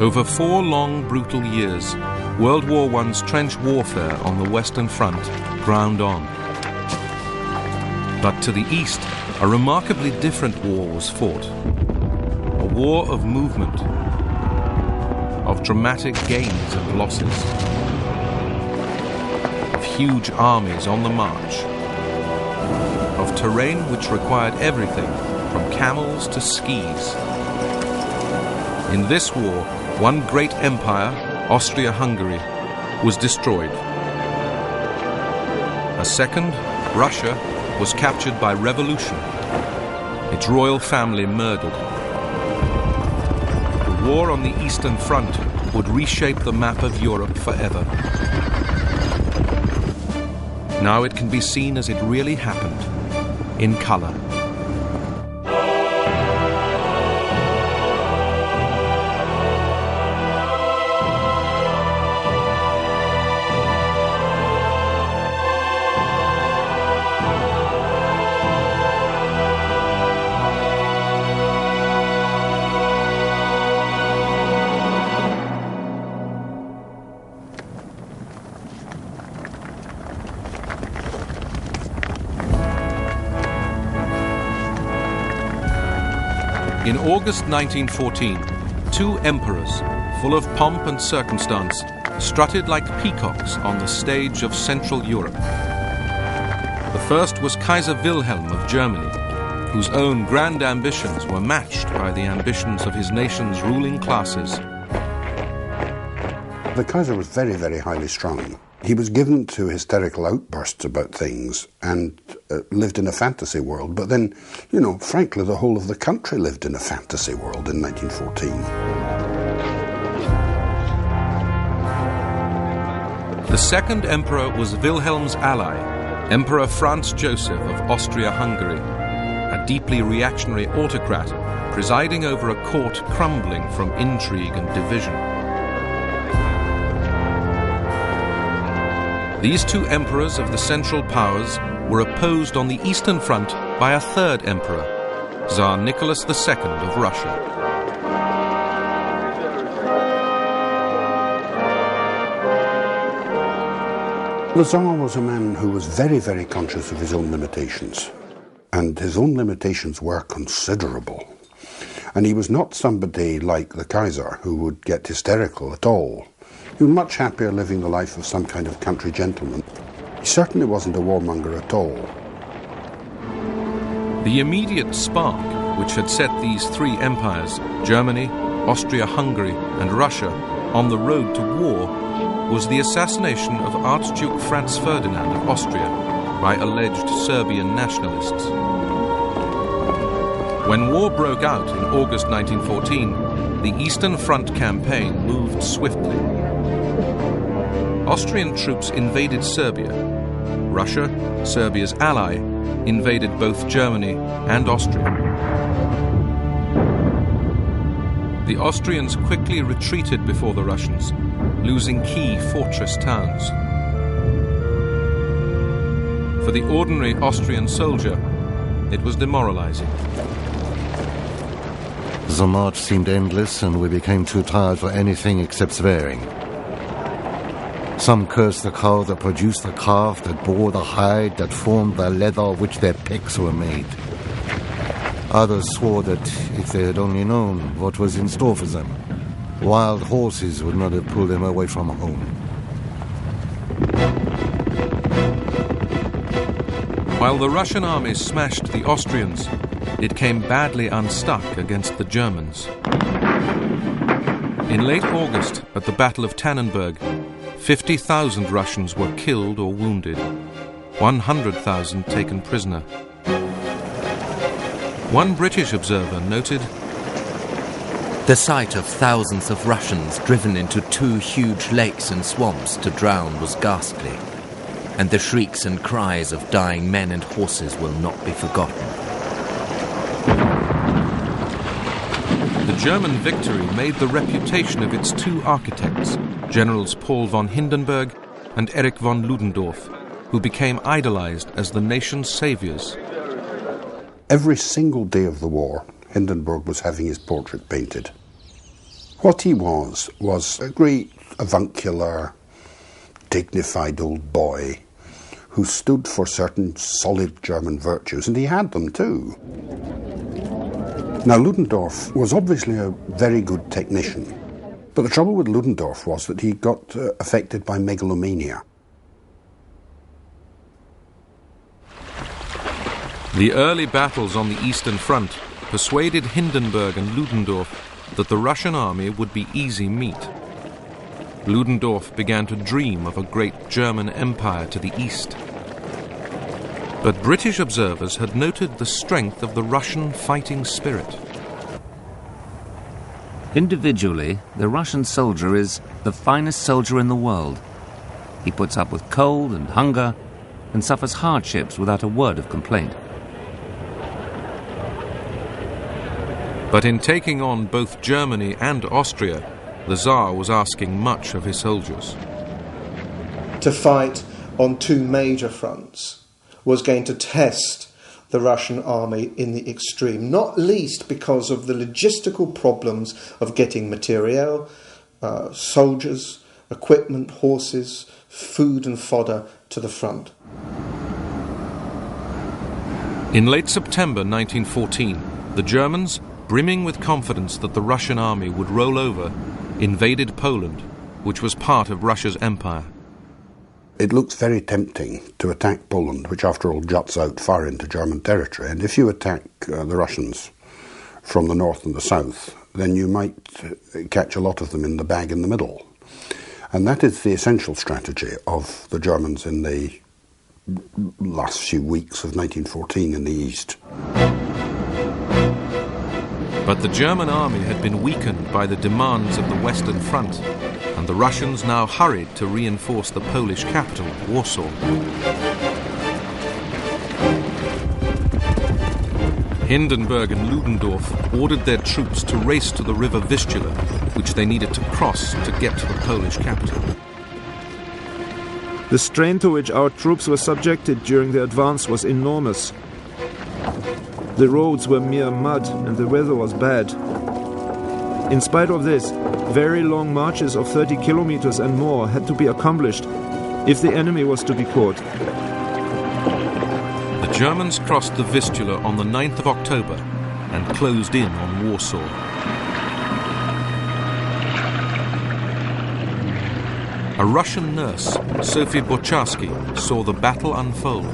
Over 4 long, brutal years, World War I's trench warfare on the Western Front ground on. But to the east, a remarkably different war was fought. A war of movement, of dramatic gains and losses, of huge armies on the march, of terrain which required everything from camels to skis. In this war, one great empire, Austria-Hungary, was destroyed. A second, Russia, was captured by revolution, its royal family murdered. The war on the Eastern Front would reshape the map of Europe forever. Now it can be seen as it really happened, in color. In August 1914, 2 emperors, full of pomp and circumstance, strutted like peacocks on the stage of Central Europe. The first was Kaiser Wilhelm of Germany, whose own grand ambitions were matched by the ambitions of his nation's ruling classes. The Kaiser was very, very highly strung. He was given to hysterical outbursts about things and lived in a fantasy world. But then, you know, frankly, the whole of the country lived in a fantasy world in 1914. The second emperor was Wilhelm's ally, Emperor Franz Joseph of Austria-Hungary, a deeply reactionary autocrat presiding over a court crumbling from intrigue and division. These 2 emperors of the Central Powers were opposed on the Eastern Front by a third emperor, Tsar Nicholas II of Russia. The Tsar was a man who was very, very conscious of his own limitations, and his own limitations were considerable. And he was not somebody like the Kaiser who would get hysterical at all. He was much happier living the life of some kind of country gentleman. He certainly wasn't a warmonger at all. The immediate spark which had set these 3 empires, Germany, Austria-Hungary and Russia, on the road to war was the assassination of Archduke Franz Ferdinand of Austria by alleged Serbian nationalists. When war broke out in August 1914, the Eastern Front campaign moved swiftly. Austrian troops invaded Serbia. Russia, Serbia's ally, invaded both Germany and Austria. The Austrians quickly retreated before the Russians, losing key fortress towns. For the ordinary Austrian soldier, it was demoralizing. The march seemed endless, and we became too tired for anything except swearing. Some cursed the cow that produced the calf, that bore the hide, that formed the leather of which their pecs were made. Others swore that if they had only known what was in store for them, wild horses would not have pulled them away from home. While the Russian army smashed the Austrians, it came badly unstuck against the Germans. In late August, at the Battle of Tannenberg, 50,000 Russians were killed or wounded, 100,000 taken prisoner. One British observer noted, "The sight of thousands of Russians driven into 2 huge lakes and swamps to drown was ghastly, and the shrieks and cries of dying men and horses will not be forgotten." The German victory made the reputation of its 2 architects, Generals Paul von Hindenburg and Erich von Ludendorff, who became idolized as the nation's saviors. Every single day of the war, Hindenburg was having his portrait painted. What he was a great avuncular, dignified old boy who stood for certain solid German virtues, and he had them too. Now, Ludendorff was obviously a very good technician, but the trouble with Ludendorff was that he got affected by megalomania. The early battles on the Eastern Front persuaded Hindenburg and Ludendorff that the Russian army would be easy meat. Ludendorff began to dream of a great German empire to the east. But British observers had noted the strength of the Russian fighting spirit. Individually, the Russian soldier is the finest soldier in the world. He puts up with cold and hunger and suffers hardships without a word of complaint. But in taking on both Germany and Austria, the Tsar was asking much of his soldiers. To fight on two major fronts was going to test the Russian army in the extreme, not least because of the logistical problems of getting materiel, soldiers, equipment, horses, food and fodder to the front. In late September 1914, the Germans, brimming with confidence that the Russian army would roll over, invaded Poland, which was part of Russia's empire. It looks very tempting to attack Poland, which after all juts out far into German territory, and if you attack the Russians from the north and the south, then you might catch a lot of them in the bag in the middle. And that is the essential strategy of the Germans in the last few weeks of 1914 in the east. But the German army had been weakened by the demands of the Western Front, and the Russians now hurried to reinforce the Polish capital, Warsaw. Hindenburg and Ludendorff ordered their troops to race to the river Vistula, which they needed to cross to get to the Polish capital. The strain to which our troops were subjected during the advance was enormous. The roads were mere mud and the weather was bad. In spite of this, very long marches of 30 kilometers and more had to be accomplished if the enemy was to be caught. The Germans crossed the Vistula on the 9th of October and closed in on Warsaw. A Russian nurse, Sophie Bocharsky, saw the battle unfold.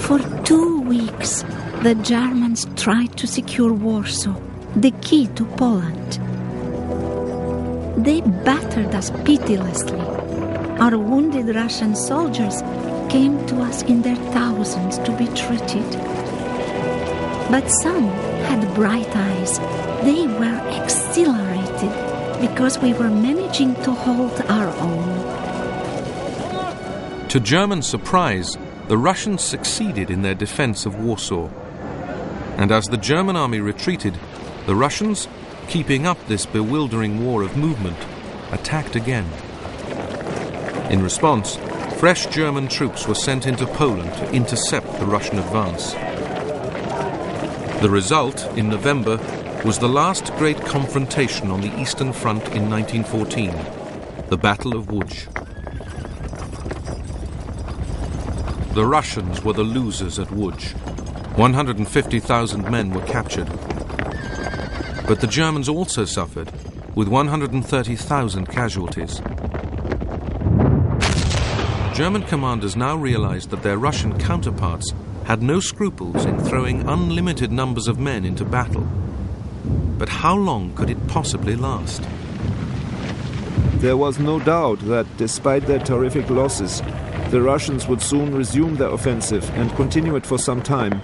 For 2 weeks, the Germans tried to secure Warsaw, the key to Poland. They battered us pitilessly. Our wounded Russian soldiers came to us in their thousands to be treated. But some had bright eyes. They were exhilarated because we were managing to hold our own. To German surprise, the Russians succeeded in their defense of Warsaw. And as the German army retreated, the Russians, keeping up this bewildering war of movement, attacked again. In response, fresh German troops were sent into Poland to intercept the Russian advance. The result, in November, was the last great confrontation on the Eastern Front in 1914, the Battle of Łódź. The Russians were the losers at Łódź. 150,000 men were captured. But the Germans also suffered, with 130,000 casualties. German commanders now realized that their Russian counterparts had no scruples in throwing unlimited numbers of men into battle. But how long could it possibly last? There was no doubt that, despite their terrific losses, the Russians would soon resume their offensive and continue it for some time.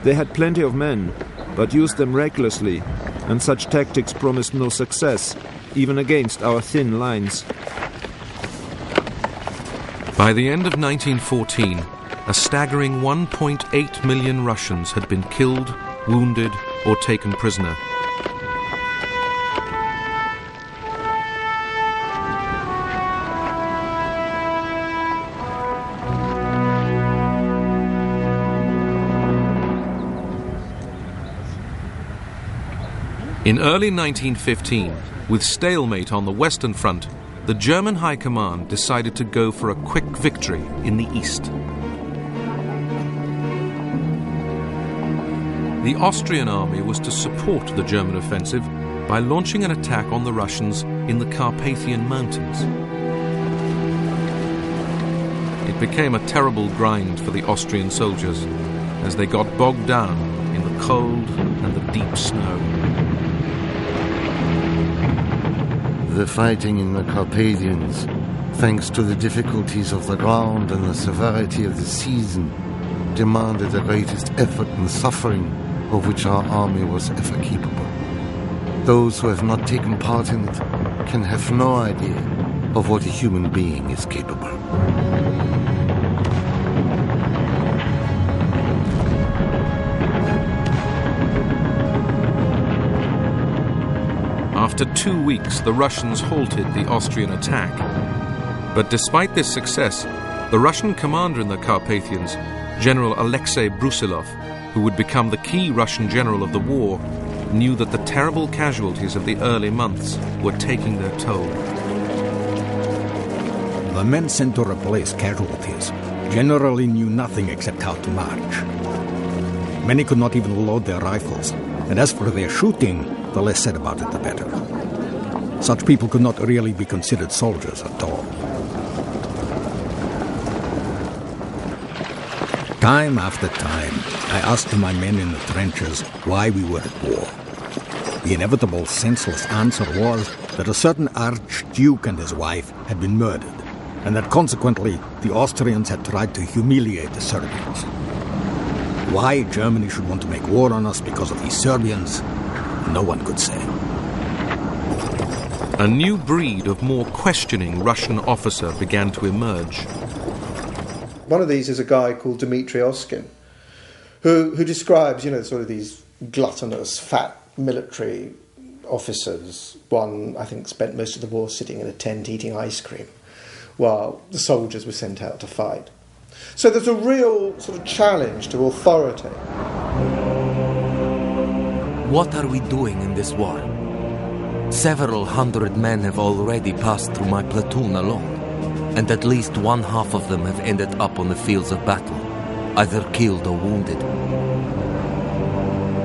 They had plenty of men, but used them recklessly, and such tactics promised no success, even against our thin lines. By the end of 1914, a staggering 1.8 million Russians had been killed, wounded, or taken prisoner. In early 1915, with stalemate on the Western Front, the German High Command decided to go for a quick victory in the east. The Austrian army was to support the German offensive by launching an attack on the Russians in the Carpathian Mountains. It became a terrible grind for the Austrian soldiers as they got bogged down in the cold and the deep snow. The fighting in the Carpathians, thanks to the difficulties of the ground and the severity of the season, demanded the greatest effort and suffering of which our army was ever capable. Those who have not taken part in it can have no idea of what a human being is capable. After 2 weeks, the Russians halted the Austrian attack. But despite this success, the Russian commander in the Carpathians, General Alexei Brusilov, who would become the key Russian general of the war, knew that the terrible casualties of the early months were taking their toll. The men sent to replace casualties generally knew nothing except how to march. Many could not even load their rifles, and as for their shooting, the less said about it, the better. Such people could not really be considered soldiers at all. Time after time, I asked my men in the trenches why we were at war. The inevitable senseless answer was that a certain Archduke and his wife had been murdered, and that consequently the Austrians had tried to humiliate the Serbians. Why Germany should want to make war on us because of these Serbians, no one could say. A new breed of more questioning Russian officer began to emerge. One of these is a guy called Dmitry Oskin, who describes, sort of these gluttonous, fat military officers. One, I think, spent most of the war sitting in a tent eating ice cream, while the soldiers were sent out to fight. So there's a real sort of challenge to authority. What are we doing in this war? Several hundred men have already passed through my platoon alone, and at least one half of them have ended up on the fields of battle, either killed or wounded.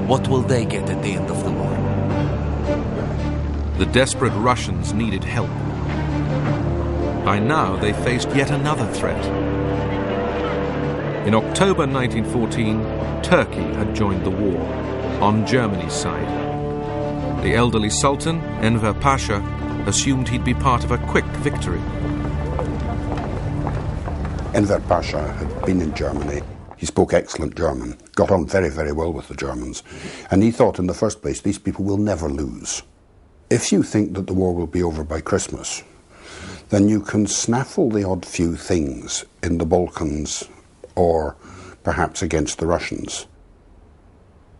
What will they get at the end of the war? The desperate Russians needed help. By now, they faced yet another threat. In October 1914, Turkey had joined the war, on Germany's side. The elderly Sultan, Enver Pasha, assumed he'd be part of a quick victory. Enver Pasha had been in Germany. He spoke excellent German, got on very, very well with the Germans, and he thought in the first place, these people will never lose. If you think that the war will be over by Christmas, then you can snaffle the odd few things in the Balkans or perhaps against the Russians.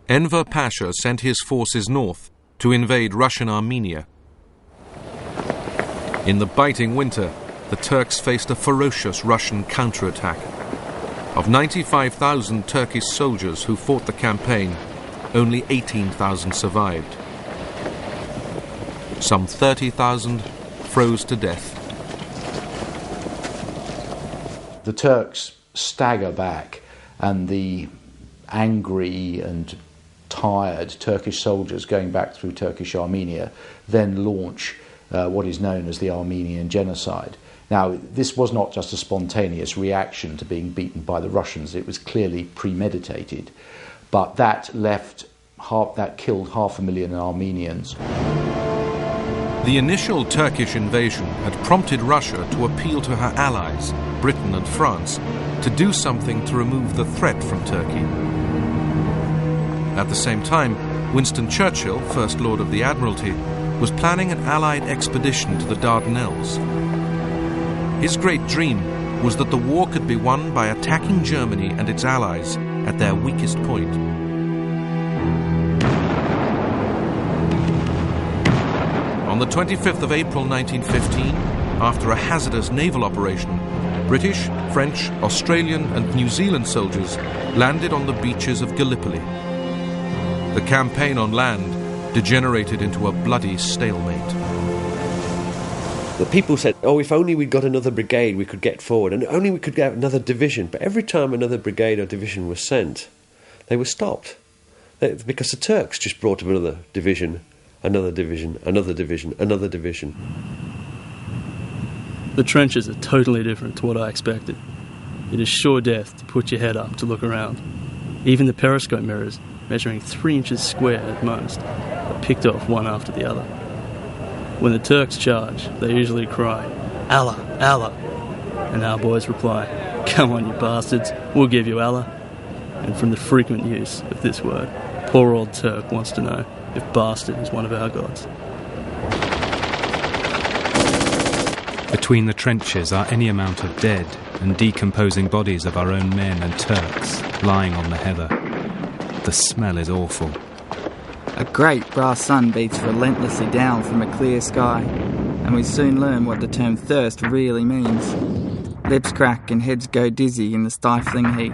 Enver Pasha sent his forces north to invade Russian Armenia. In the biting winter, the Turks faced a ferocious Russian counterattack. Of 95,000 Turkish soldiers who fought the campaign, only 18,000 survived. Some 30,000 froze to death. The Turks stagger back, and the angry and tired Turkish soldiers going back through Turkish Armenia then launch what is known as the Armenian Genocide. Now, this was not just a spontaneous reaction to being beaten by the Russians, it was clearly premeditated, but that killed 500,000 Armenians. The initial Turkish invasion had prompted Russia to appeal to her allies, Britain and France, to do something to remove the threat from Turkey. At the same time, Winston Churchill, First Lord of the Admiralty, was planning an Allied expedition to the Dardanelles. His great dream was that the war could be won by attacking Germany and its allies at their weakest point. On the 25th of April 1915, after a hazardous naval operation, British, French, Australian and New Zealand soldiers landed on the beaches of Gallipoli. The campaign on land degenerated into a bloody stalemate. The people said, oh, if only we'd got another brigade, we could get forward, and only we could get another division. But every time another brigade or division was sent, they were stopped. Because the Turks just brought up another division, another division, another division, another division. The trenches are totally different to what I expected. It is sure death to put your head up to look around. Even the periscope mirrors, measuring 3 inches square at most, are picked off one after the other. When the Turks charge, they usually cry, Allah, Allah, and our boys reply, come on you bastards, we'll give you Allah. And from the frequent use of this word, poor old Turk wants to know if bastard is one of our gods. Between the trenches are any amount of dead and decomposing bodies of our own men and Turks lying on the heather. The smell is awful. A great brass sun beats relentlessly down from a clear sky, and we soon learn what the term thirst really means. Lips crack and heads go dizzy in the stifling heat.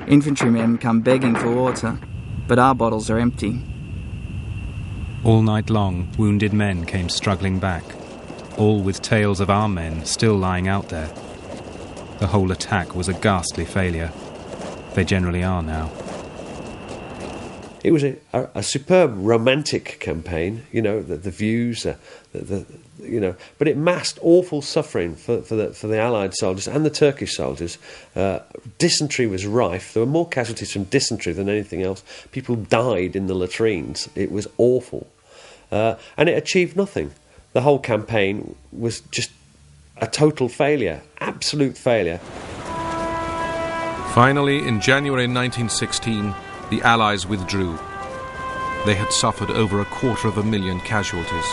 Infantrymen come begging for water, but our bottles are empty. All night long, wounded men came struggling back, all with tales of our men still lying out there. The whole attack was a ghastly failure. They generally are now. It was a superb romantic campaign, you know, the views, you know, but it masked awful suffering for the Allied soldiers and the Turkish soldiers. Dysentery was rife. There were more casualties from dysentery than anything else. People died in the latrines. It was awful. And it achieved nothing. The whole campaign was just a total failure, absolute failure. Finally, in January 1916, the Allies withdrew. They had suffered over 250,000 casualties.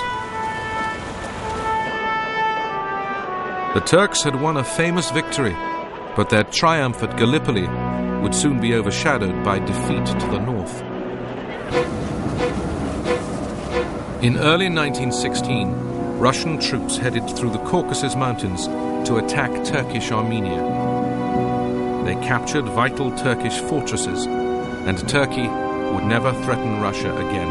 The Turks had won a famous victory, but their triumph at Gallipoli would soon be overshadowed by defeat to the north. In early 1916, Russian troops headed through the Caucasus Mountains to attack Turkish Armenia. They captured vital Turkish fortresses, and Turkey would never threaten Russia again.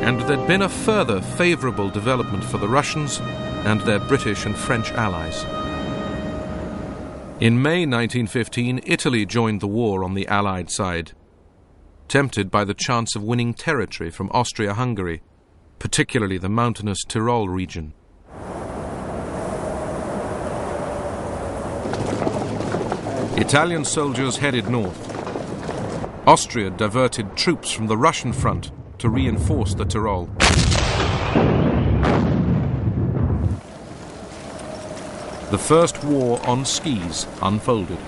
And there'd been a further favourable development for the Russians and their British and French allies. In May 1915, Italy joined the war on the Allied side, tempted by the chance of winning territory from Austria-Hungary, particularly the mountainous Tyrol region. Italian soldiers headed north. Austria diverted troops from the Russian front to reinforce the Tyrol. The first war on skis unfolded.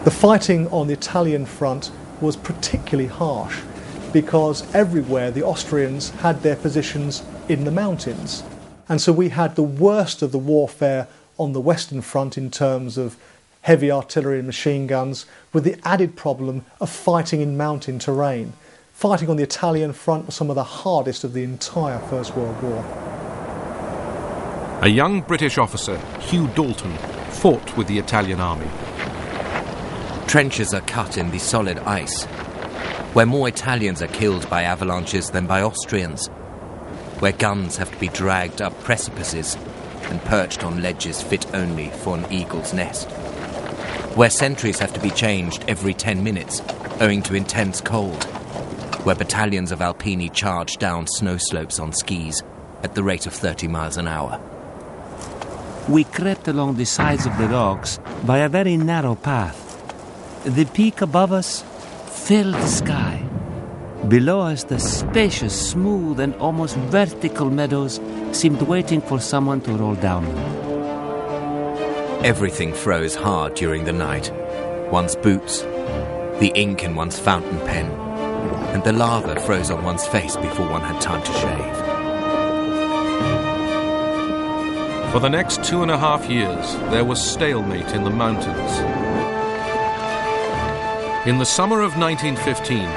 The fighting on the Italian front was particularly harsh because everywhere the Austrians had their positions in the mountains. And so we had the worst of the warfare on the Western front in terms of heavy artillery and machine guns, with the added problem of fighting in mountain terrain. Fighting on the Italian front was some of the hardest of the entire First World War. A young British officer, Hugh Dalton, fought with the Italian army. Trenches are cut in the solid ice, where more Italians are killed by avalanches than by Austrians, where guns have to be dragged up precipices and perched on ledges fit only for an eagle's nest, where sentries have to be changed every 10 minutes owing to intense cold, where battalions of Alpini charge down snow slopes on skis at the rate of 30 miles an hour. We crept along the sides of the rocks by a very narrow path. The peak above us filled the sky. Below us, the spacious, smooth, and almost vertical meadows seemed waiting for someone to roll down them. Everything froze hard during the night. One's boots, the ink in one's fountain pen, and the lava froze on one's face before one had time to shave. For the next 2.5 years, there was stalemate in the mountains. In the summer of 1915,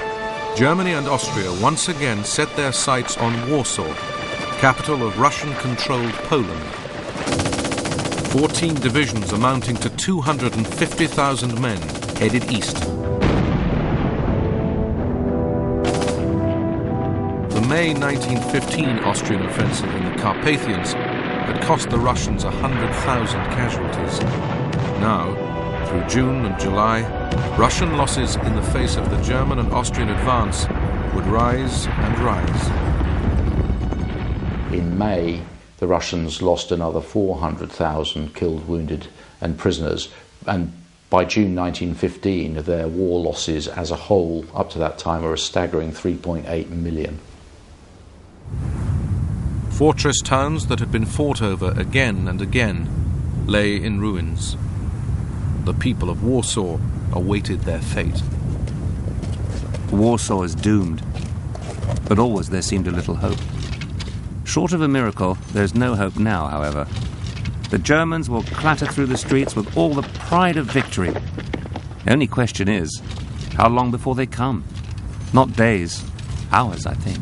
Germany and Austria once again set their sights on Warsaw, capital of Russian-controlled Poland. 14 divisions amounting to 250,000 men headed east. May 1915 Austrian offensive in the Carpathians had cost the Russians 100,000 casualties. Now, through June and July, Russian losses in the face of the German and Austrian advance would rise and rise. In May, the Russians lost another 400,000 killed, wounded and prisoners, and by June 1915 their war losses as a whole up to that time are a staggering 3.8 million. Fortress towns that had been fought over again and again lay in ruins. The people of Warsaw awaited their fate. Warsaw is doomed, but always there seemed a little hope. Short of a miracle, there's no hope now, however. The Germans will clatter through the streets with all the pride of victory. The only question is, how long before they come? Not days, hours, I think.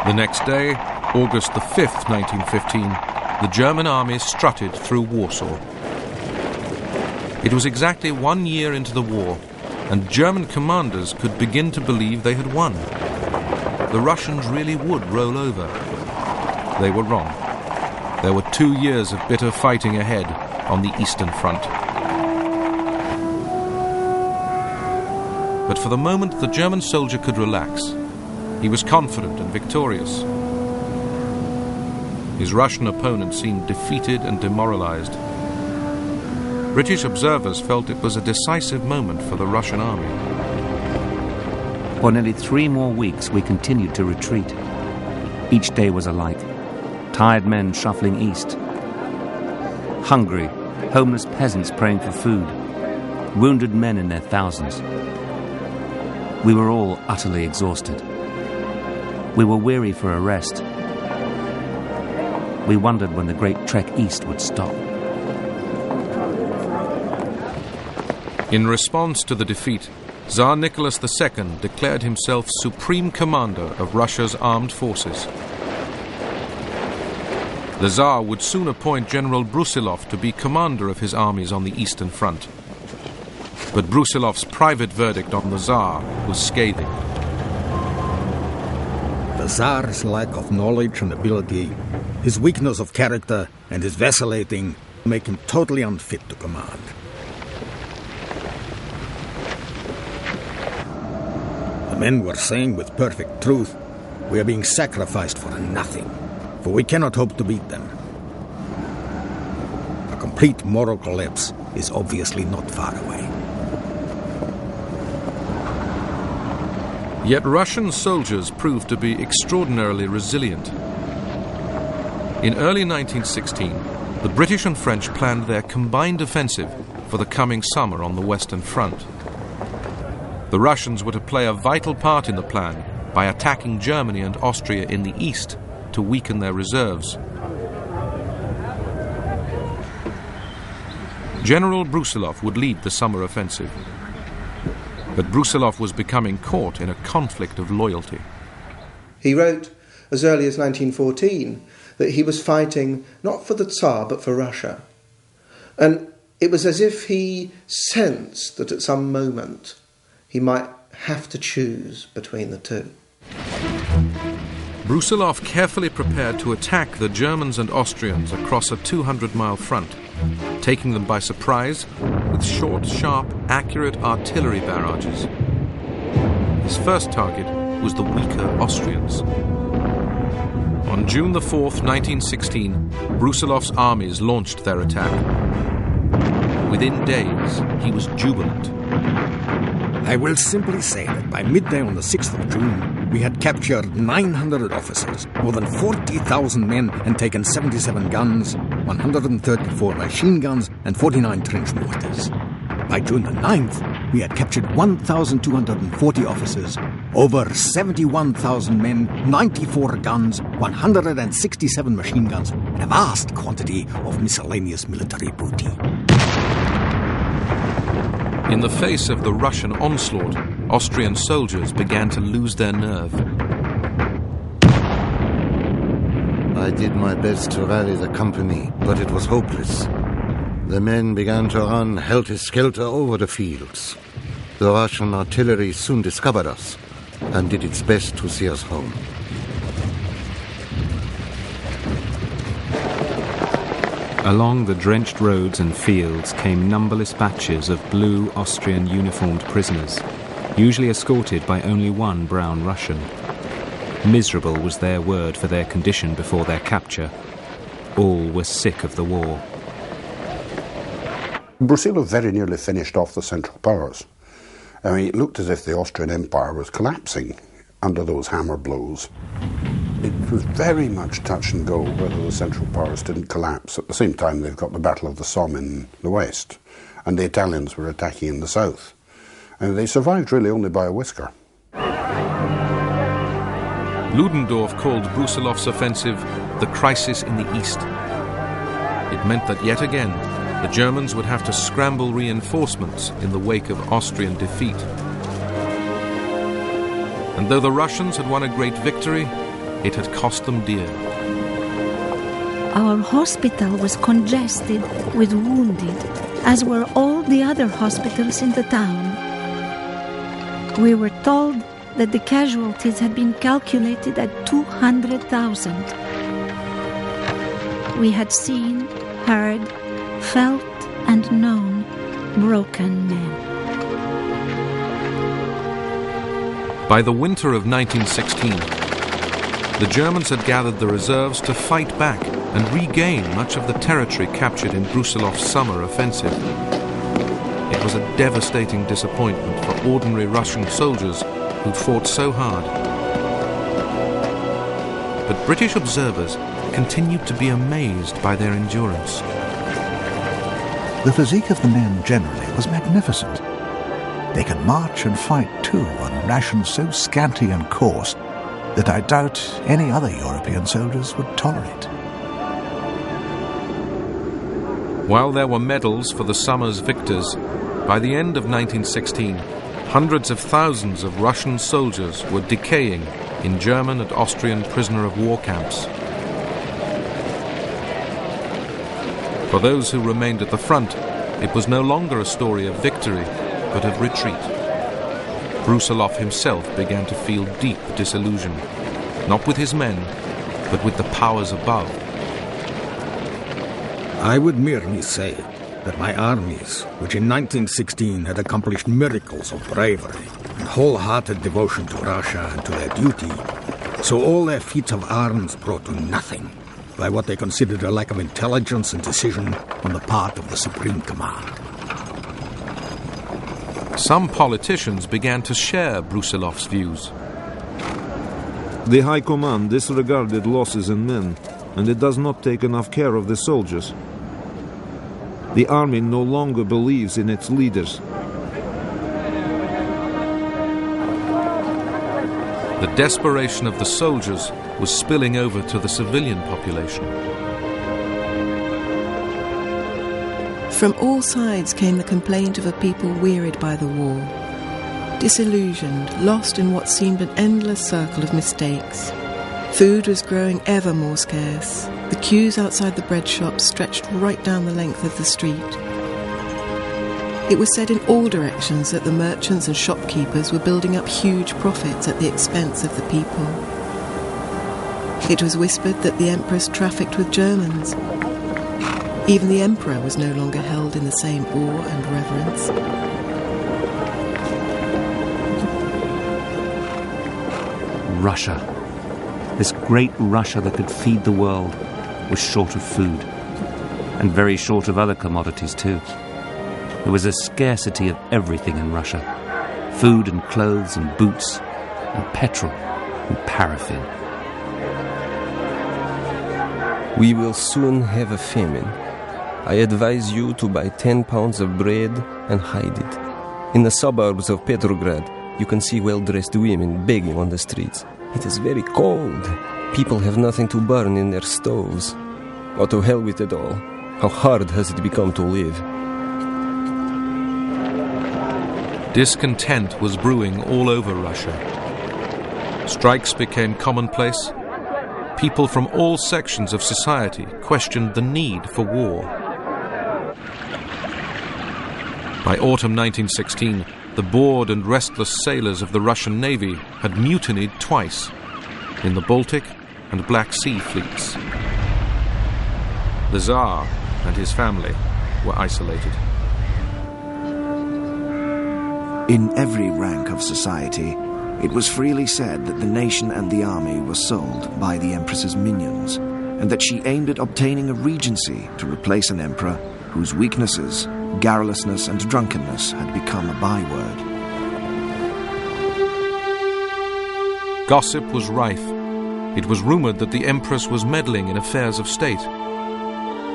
The next day, August the 5th, 1915, the German army strutted through Warsaw. It was exactly 1 year into the war, and German commanders could begin to believe they had won. The Russians really would roll over. They were wrong. There were 2 years of bitter fighting ahead on the Eastern Front. But for the moment, the German soldier could relax. He was confident and victorious. His Russian opponent seemed defeated and demoralized. British observers felt it was a decisive moment for the Russian army. For nearly 3 more weeks, we continued to retreat. Each day was alike. Tired men shuffling east. Hungry, homeless peasants praying for food. Wounded men in their thousands. We were all utterly exhausted. We were weary for a rest. We wondered when the great trek east would stop. In response to the defeat, Tsar Nicholas II declared himself supreme commander of Russia's armed forces. The Tsar would soon appoint General Brusilov to be commander of his armies on the Eastern Front. But Brusilov's private verdict on the Tsar was scathing. The Tsar's lack of knowledge and ability, his weakness of character, and his vacillating make him totally unfit to command. The men were saying with perfect truth, we are being sacrificed for nothing, for we cannot hope to beat them. A complete moral collapse is obviously not far away. Yet Russian soldiers proved to be extraordinarily resilient. In early 1916, the British and French planned their combined offensive for the coming summer on the Western Front. The Russians were to play a vital part in the plan by attacking Germany and Austria in the east to weaken their reserves. General Brusilov would lead the summer offensive. But Brusilov was becoming caught in a conflict of loyalty. He wrote as early as 1914 that he was fighting not for the Tsar but for Russia. And it was as if he sensed that at some moment he might have to choose between the two. Brusilov carefully prepared to attack the Germans and Austrians across a 200-mile front, taking them by surprise with short, sharp, accurate artillery barrages. His first target was the weaker Austrians. On June the 4th, 1916, Brusilov's armies launched their attack. Within days, he was jubilant. I will simply say that by midday on the 6th of June, we had captured 900 officers, more than 40,000 men, and taken 77 guns, 134 machine guns, and 49 trench mortars. By June the 9th, we had captured 1,240 officers, over 71,000 men, 94 guns, 167 machine guns, and a vast quantity of miscellaneous military booty. In the face of the Russian onslaught, Austrian soldiers began to lose their nerve. I did my best to rally the company, but it was hopeless. The men began to run helter-skelter over the fields. The Russian artillery soon discovered us and did its best to see us home. Along the drenched roads and fields came numberless batches of blue Austrian uniformed prisoners, usually escorted by only one brown Russian. Miserable was their word for their condition before their capture. All were sick of the war. Brusilov very nearly finished off the Central Powers. I mean, it looked as if the Austrian Empire was collapsing under those hammer blows. It was very much touch and go whether the Central Powers didn't collapse. At the same time, they've got the Battle of the Somme in the west, and the Italians were attacking in the south. And they survived really only by a whisker. Ludendorff called Brusilov's offensive the crisis in the east. It meant that yet again, the Germans would have to scramble reinforcements in the wake of Austrian defeat. And though the Russians had won a great victory, it had cost them dear. Our hospital was congested with wounded, as were all the other hospitals in the town. We were told that the casualties had been calculated at 200,000. We had seen, heard, felt and known broken men. By the winter of 1916, the Germans had gathered the reserves to fight back and regain much of the territory captured in Brusilov's summer offensive. It was a devastating disappointment for ordinary Russian soldiers who'd fought so hard. But British observers continued to be amazed by their endurance. The physique of the men generally was magnificent. They could march and fight too on rations so scanty and coarse that I doubt any other European soldiers would tolerate. While there were medals for the summer's victors, by the end of 1916, hundreds of thousands of Russian soldiers were decaying in German and Austrian prisoner of war camps. For those who remained at the front, it was no longer a story of victory, but of retreat. Brusilov himself began to feel deep disillusion, not with his men, but with the powers above. I would merely say that my armies, which in 1916 had accomplished miracles of bravery and wholehearted devotion to Russia and to their duty, saw all their feats of arms brought to nothing by what they considered a lack of intelligence and decision on the part of the Supreme Command. Some politicians began to share Brusilov's views. The High Command disregarded losses in men, and it does not take enough care of the soldiers. The army no longer believes in its leaders. The desperation of the soldiers was spilling over to the civilian population. From all sides came the complaint of a people wearied by the war, disillusioned, lost in what seemed an endless circle of mistakes. Food was growing ever more scarce. The queues outside the bread shops stretched right down the length of the street. It was said in all directions that the merchants and shopkeepers were building up huge profits at the expense of the people. It was whispered that the empress trafficked with Germans. Even the emperor was no longer held in the same awe and reverence. Russia, this great Russia that could feed the world, was short of food, and very short of other commodities too. There was a scarcity of everything in Russia: food and clothes and boots and petrol and paraffin. We will soon have a famine. I advise you to buy 10 pounds of bread and hide it. In the suburbs of Petrograd, you can see well-dressed women begging on the streets. It is very cold. People have nothing to burn in their stoves. Oh, to hell with it all. How hard has it become to live? Discontent was brewing all over Russia. Strikes became commonplace. People from all sections of society questioned the need for war. By autumn 1916, the bored and restless sailors of the Russian Navy had mutinied twice, in the Baltic and Black Sea fleets. The Tsar and his family were isolated. In every rank of society, it was freely said that the nation and the army were sold by the Empress's minions, and that she aimed at obtaining a regency to replace an emperor whose weaknesses, garrulousness and drunkenness had become a byword. Gossip was rife. It was rumoured that the Empress was meddling in affairs of state,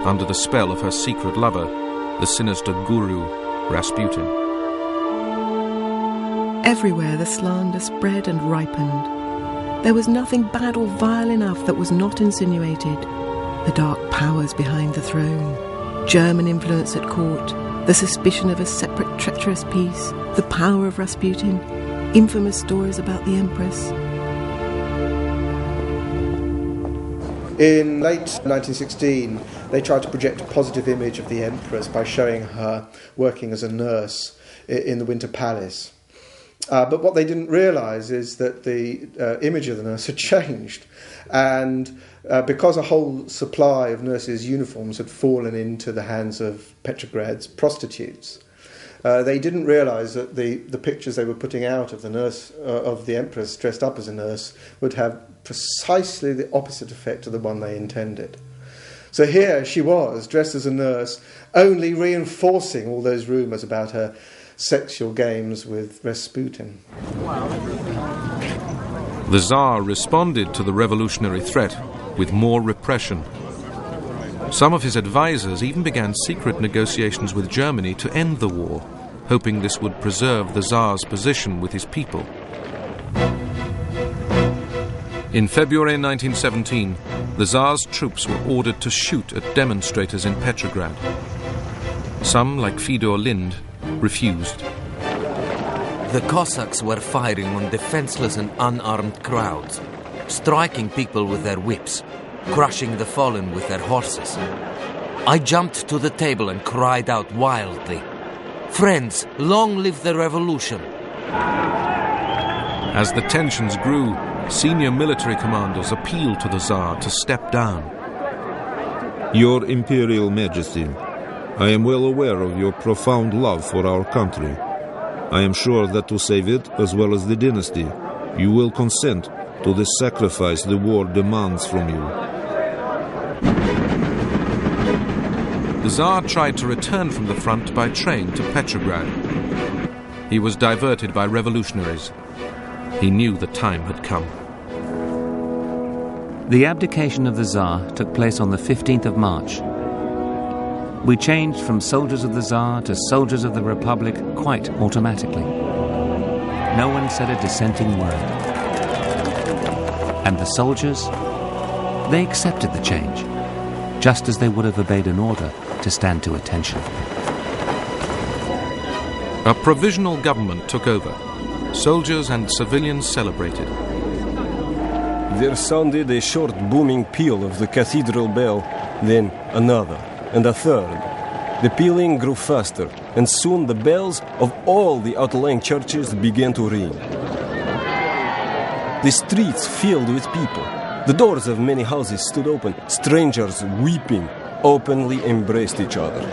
under the spell of her secret lover, the sinister guru Rasputin. Everywhere the slander spread and ripened. There was nothing bad or vile enough that was not insinuated. The dark powers behind the throne, German influence at court, the suspicion of a separate treacherous peace, the power of Rasputin, infamous stories about the Empress. In late 1916, they tried to project a positive image of the Empress by showing her working as a nurse in the Winter Palace. But what they didn't realise is that the image of the nurse had changed, and because a whole supply of nurses' uniforms had fallen into the hands of Petrograd's prostitutes, they didn't realise that the pictures they were putting out of the nurse, of the Empress dressed up as a nurse, would have precisely the opposite effect of the one they intended. So here she was, dressed as a nurse, only reinforcing all those rumours about her sexual games with Rasputin. The Tsar responded to the revolutionary threat with more repression. Some of his advisors even began secret negotiations with Germany to end the war, hoping this would preserve the Tsar's position with his people. In February 1917, the Tsar's troops were ordered to shoot at demonstrators in Petrograd. Some, like Fedor Lind, refused. The Cossacks were firing on defenseless and unarmed crowds, striking people with their whips, crushing the fallen with their horses. I jumped to the table and cried out wildly, "Friends, long live the revolution!" As the tensions grew, senior military commanders appealed to the Tsar to step down. Your Imperial Majesty, I am well aware of your profound love for our country. I am sure that to save it, as well as the dynasty, you will consent to the sacrifice the war demands from you. The Tsar tried to return from the front by train to Petrograd. He was diverted by revolutionaries. He knew the time had come. The abdication of the Tsar took place on the 15th of March. We changed from soldiers of the Tsar to soldiers of the Republic quite automatically. No one said a dissenting word. And the soldiers, they accepted the change, just as they would have obeyed an order to stand to attention. A provisional government took over. Soldiers and civilians celebrated. There sounded a short booming peal of the cathedral bell, then another and a third. The pealing grew faster, and soon the bells of all the outlying churches began to ring. The streets filled with people. The doors of many houses stood open. Strangers, weeping, openly embraced each other.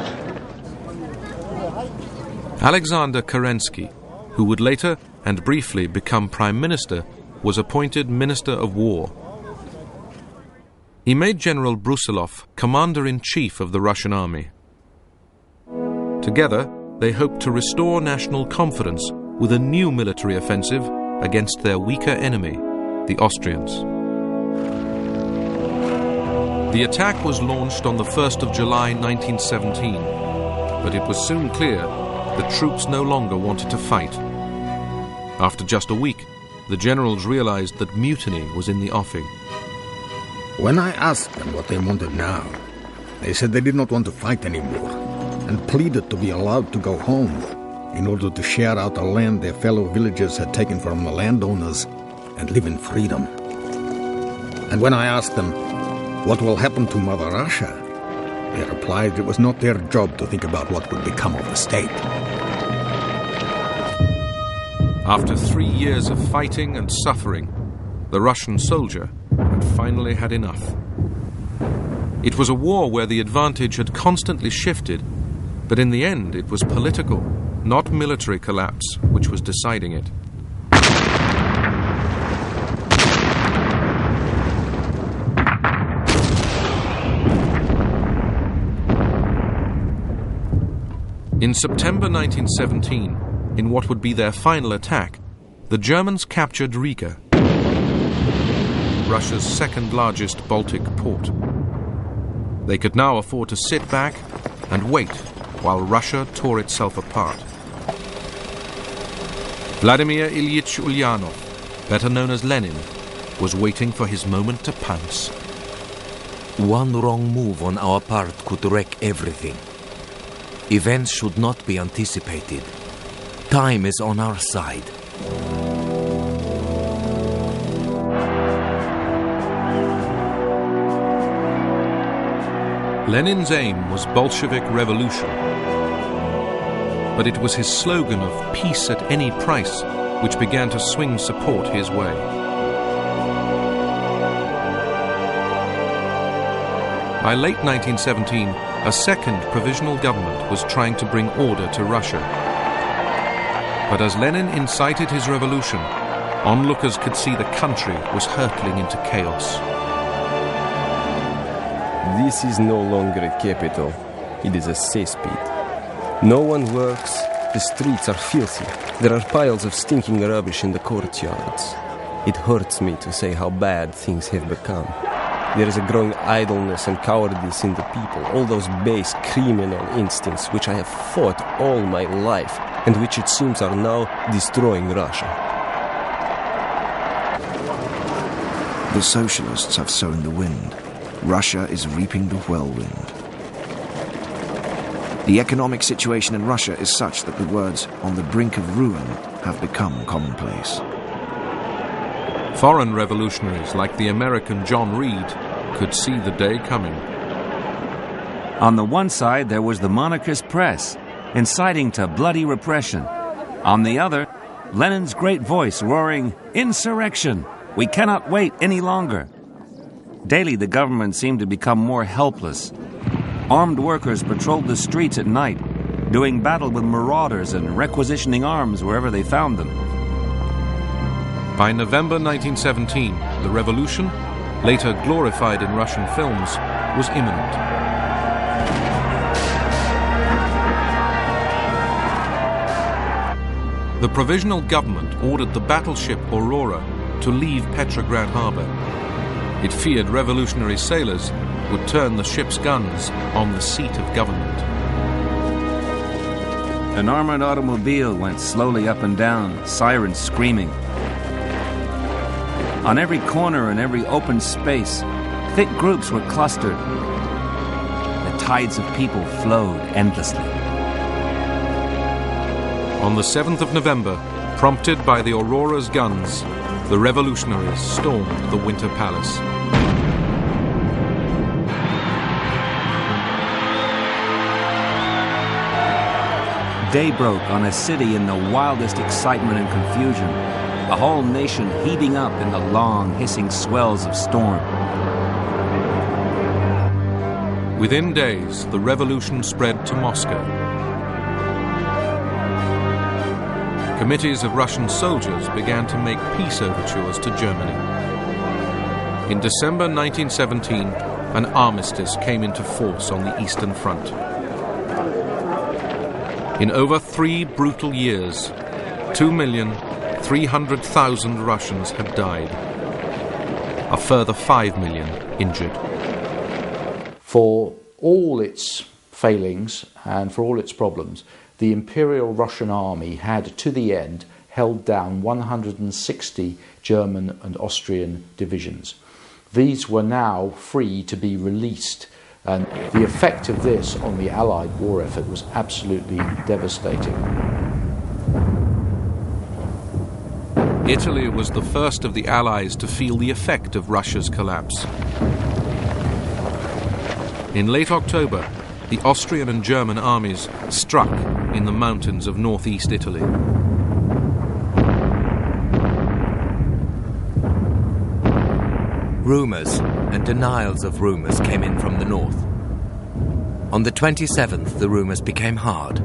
Alexander Kerensky, who would later and briefly become Prime Minister, was appointed Minister of War. He made General Brusilov Commander-in-Chief of the Russian army. Together, they hoped to restore national confidence with a new military offensive against their weaker enemy, the Austrians. The attack was launched on the 1st of July 1917, but it was soon clear the troops no longer wanted to fight. After just a week, the generals realized that mutiny was in the offing. When I asked them what they wanted now, they said they did not want to fight anymore and pleaded to be allowed to go home in order to share out the land their fellow villagers had taken from the landowners and live in freedom. And when I asked them, what will happen to Mother Russia, they replied it was not their job to think about what would become of the state. After 3 years of fighting and suffering, the Russian soldier had finally had enough. It was a war where the advantage had constantly shifted, but in the end it was political, not military collapse, which was deciding it. In September 1917, in what would be their final attack, the Germans captured Riga, Russia's second largest Baltic port. They could now afford to sit back and wait while Russia tore itself apart. Vladimir Ilyich Ulyanov, better known as Lenin, was waiting for his moment to pounce. One wrong move on our part could wreck everything. Events should not be anticipated. Time is on our side. Lenin's aim was Bolshevik revolution, but it was his slogan of peace at any price which began to swing support his way. By late 1917, a second provisional government was trying to bring order to Russia. But as Lenin incited his revolution, onlookers could see the country was hurtling into chaos. This is no longer a capital. It is a cesspit. No one works. The streets are filthy. There are piles of stinking rubbish in the courtyards. It hurts me to say how bad things have become. There is a growing idleness and cowardice in the people, all those base criminal instincts which I have fought all my life and which it seems are now destroying Russia. The socialists have sown the wind. Russia is reaping the whirlwind. The economic situation in Russia is such that the words "on the brink of ruin" have become commonplace. Foreign revolutionaries like the American John Reed could see the day coming. On the one side, there was the monarchist press, inciting to bloody repression. On the other, Lenin's great voice roaring, "Insurrection! We cannot wait any longer." Daily, the government seemed to become more helpless. Armed workers patrolled the streets at night, doing battle with marauders and requisitioning arms wherever they found them. By November 1917, the revolution, later glorified in Russian films, was imminent. The provisional government ordered the battleship Aurora to leave Petrograd harbor. It feared revolutionary sailors would turn the ship's guns on the seat of government. An armored automobile went slowly up and down, sirens screaming. On every corner and every open space, thick groups were clustered. The tides of people flowed endlessly. On the 7th of November, prompted by the Aurora's guns, the revolutionaries stormed the Winter Palace. Day broke on a city in the wildest excitement and confusion, a whole nation heaving up in the long, hissing swells of storm. Within days, the revolution spread to Moscow. Committees of Russian soldiers began to make peace overtures to Germany. In December 1917, an armistice came into force on the Eastern Front. In over 3 brutal years, 2,300,000 Russians had died. A further 5 million injured. For all its failings and for all its problems, the Imperial Russian Army had, to the end, held down 160 German and Austrian divisions. These were now free to be released, and the effect of this on the Allied war effort was absolutely devastating. Italy was the first of the Allies to feel the effect of Russia's collapse. In late October, the Austrian and German armies struck in the mountains of northeast Italy. Rumours and denials of rumours came in from the north. On the 27th, the rumours became hard.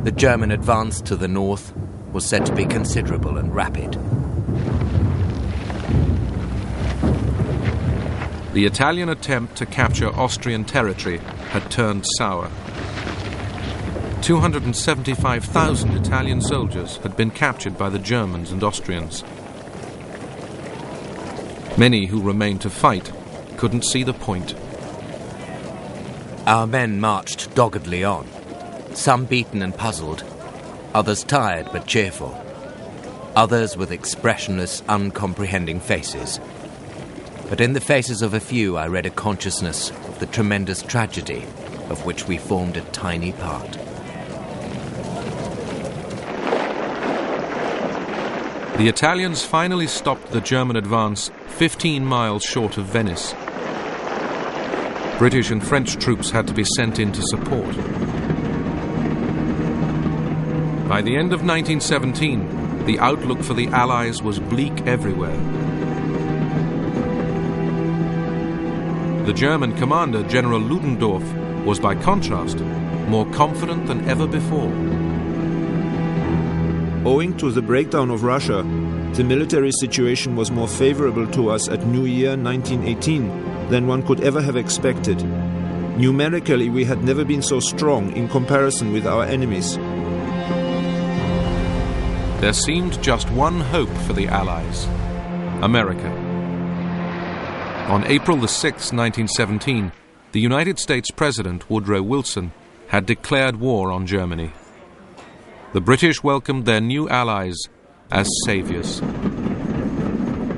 The German advance to the north was said to be considerable and rapid. The Italian attempt to capture Austrian territory had turned sour. 275,000 Italian soldiers had been captured by the Germans and Austrians. Many who remained to fight couldn't see the point. Our men marched doggedly on, some beaten and puzzled, others tired but cheerful, others with expressionless, uncomprehending faces. But in the faces of a few I read a consciousness of the tremendous tragedy of which we formed a tiny part. The Italians finally stopped the German advance 15 miles short of Venice. British and French troops had to be sent in to support. By the end of 1917, the outlook for the Allies was bleak everywhere. The German commander, General Ludendorff, was by contrast more confident than ever before. Owing to the breakdown of Russia, the military situation was more favorable to us at New Year 1918 than one could ever have expected. Numerically, we had never been so strong in comparison with our enemies. There seemed just one hope for the Allies: America. On April the 6th, 1917, the United States President Woodrow Wilson had declared war on Germany. The British welcomed their new allies as saviors.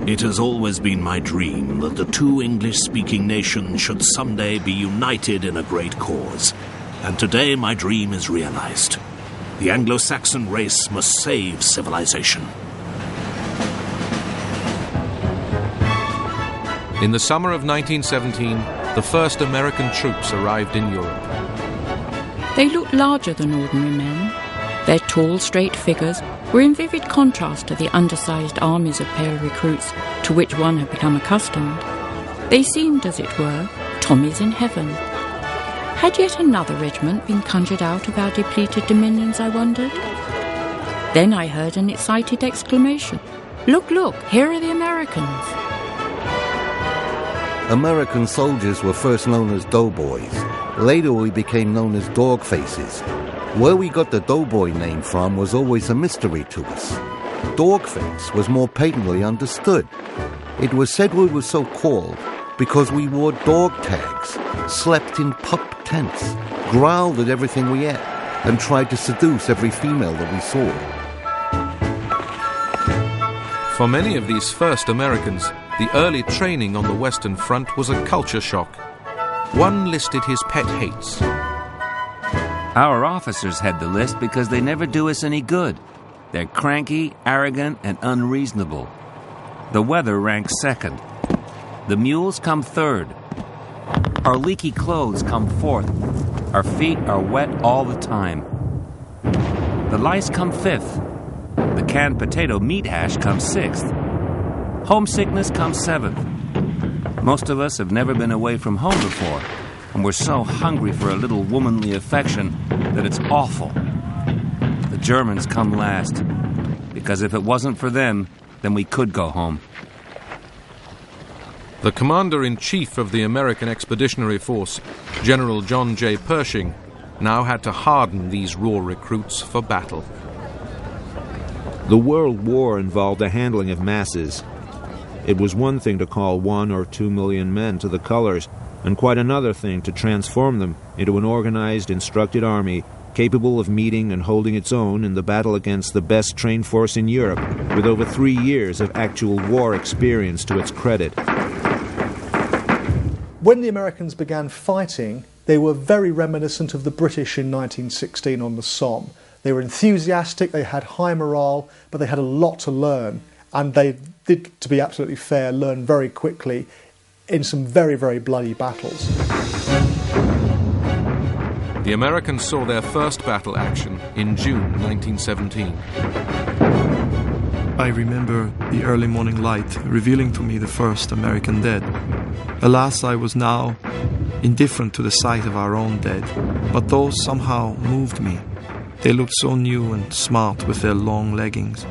It has always been my dream that the two English-speaking nations should someday be united in a great cause. And today my dream is realized. The Anglo-Saxon race must save civilization. In the summer of 1917, the first American troops arrived in Europe. They looked larger than ordinary men. Their tall, straight figures were in vivid contrast to the undersized armies of pale recruits to which one had become accustomed. They seemed, as it were, Tommies in heaven. Had yet another regiment been conjured out of our depleted dominions, I wondered? Then I heard an excited exclamation. Look, look, here are the Americans. American soldiers were first known as doughboys. Later we became known as dog faces. Where we got the doughboy name from was always a mystery to us. Dogface was more patently understood. It was said we were so called because we wore dog tags, slept in pup tents, growled at everything we ate, and tried to seduce every female that we saw. For many of these first Americans, the early training on the Western Front was a culture shock. One listed his pet hates. Our officers had the list because they never do us any good. They're cranky, arrogant, and unreasonable. The weather ranks second. The mules come third. Our leaky clothes come fourth. Our feet are wet all the time. The lice come fifth. The canned potato meat hash comes sixth. Homesickness comes seventh. Most of us have never been away from home before, and we're so hungry for a little womanly affection that it's awful. The Germans come last, because if it wasn't for them, then we could go home. The commander-in-chief of the American Expeditionary Force, General John J. Pershing, now had to harden these raw recruits for battle. The World War involved the handling of masses. It was one thing to call 1 or 2 million men to the colors, and quite another thing to transform them into an organized, instructed army capable of meeting and holding its own in the battle against the best trained force in Europe, with over 3 years of actual war experience to its credit. When the Americans began fighting, they were very reminiscent of the British in 1916 on the Somme. They were enthusiastic, they had high morale, but they had a lot to learn, and they did, to be absolutely fair, learn very quickly in some very, very bloody battles. The Americans saw their first battle action in June 1917. I remember the early morning light revealing to me the first American dead. Alas, I was now indifferent to the sight of our own dead, but those somehow moved me. They looked so new and smart with their long leggings.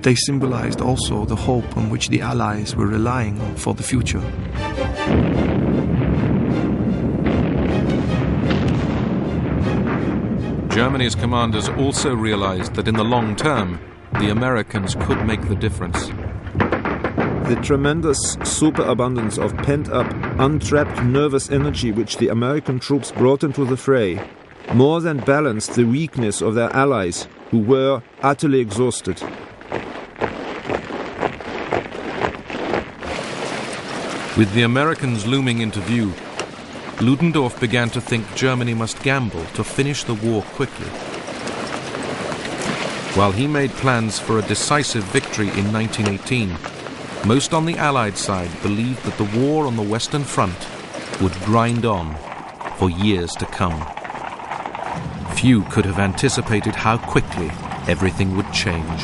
They symbolized also the hope on which the Allies were relying on for the future. Germany's commanders also realized that in the long term, the Americans could make the difference. The tremendous superabundance of pent-up, untrapped nervous energy which the American troops brought into the fray more than balanced the weakness of their allies, who were utterly exhausted. With the Americans looming into view, Ludendorff began to think Germany must gamble to finish the war quickly. While he made plans for a decisive victory in 1918, most on the Allied side believed that the war on the Western Front would grind on for years to come. Few could have anticipated how quickly everything would change.